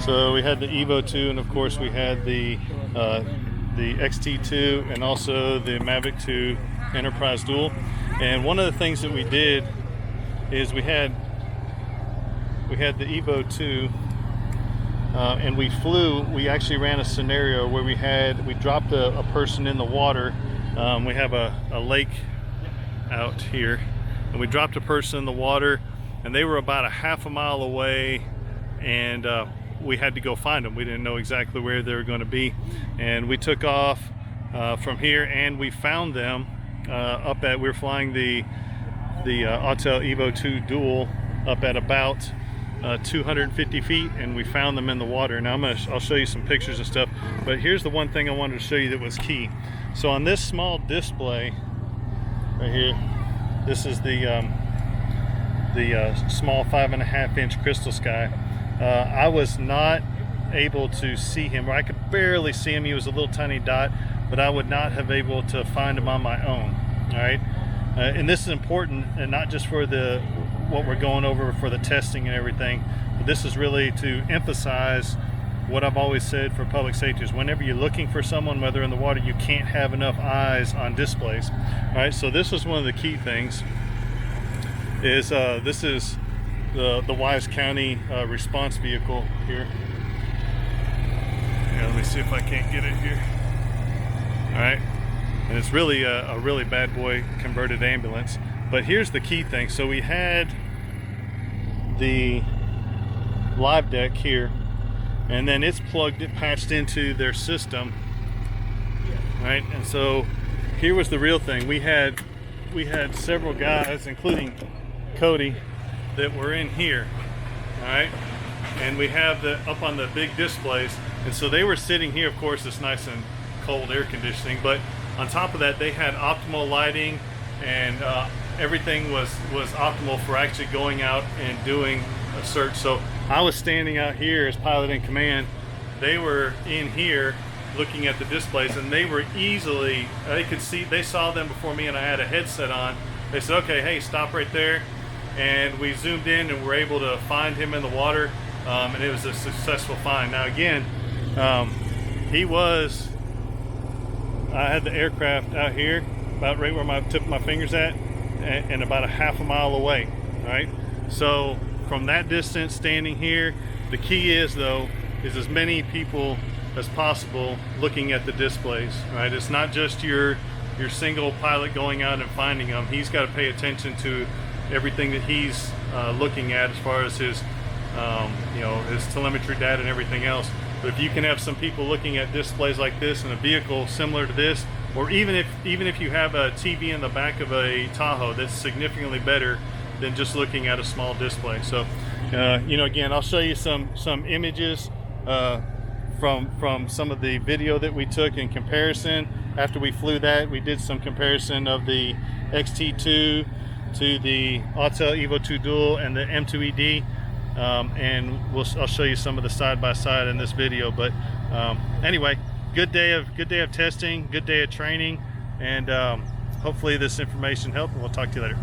So we had the Evo2, and of course we had the XT2, and also the Mavic 2 Enterprise Dual. And one of the things that we did is we had the Evo2, and we actually ran a scenario where we dropped a person in the water. We have a lake out here, and we dropped a person in the water, and they were about a half a mile away, and we had to go find them. We didn't know exactly where they were going to be, and we took off from here, and we found them we were flying the Autel Evo2 Dual up at about 250 feet, and we found them in the water. Now I'll show you some pictures and stuff, but here's the one thing I wanted to show you that was key. So on this small display right here, this is the small 5.5 inch crystal sky. I was not able to see him, or I could barely see him. He was a little tiny dot, but I would not have able to find him on my own. All right, and this is important, and not just for what we're going over for the testing and everything, but this is really to emphasize what I've always said for public safety is whenever you're looking for someone, whether in the water, you can't have enough eyes on displays. All right, so this was one of the key things. Is this is the Wise County response vehicle here. Yeah, let me see if I can't get it here. All right, and it's really a really bad boy converted ambulance. But here's the key thing. So we had the live deck here, and then it's patched into their system, right? And so here was the real thing. We had several guys, including Cody, that were in here, all right? And we have up on the big displays, and so they were sitting here. Of course, it's nice and cold air conditioning, but on top of that, they had optimal lighting, and everything was optimal for actually going out and doing a search. So I was standing out here as pilot in command. They were in here looking at the displays, and they were they saw them before me, and I had a headset on. They said, okay, hey, stop right there. And we zoomed in and were able to find him in the water, and it was a successful find. Now again, I had the aircraft out here, about right where my tip of my finger's at, and about a half a mile away, right? So from that distance, standing here, the key is as many people as possible looking at the displays, right? It's not just your single pilot going out and finding them. He's got to pay attention to everything that he's looking at as far as his his telemetry data and everything else. But if you can have some people looking at displays like this in a vehicle similar to this, or even if you have a TV in the back of a Tahoe, that's significantly better than just looking at a small display. So again, I'll show you some images from some of the video that we took in comparison. After we flew that, we did some comparison of the XT2 to the Autel Evo2 Dual and the M2ED, and I'll show you some of the side-by-side in this video. But anyway, good day of testing, good day of training, and hopefully this information helped, and we'll talk to you later.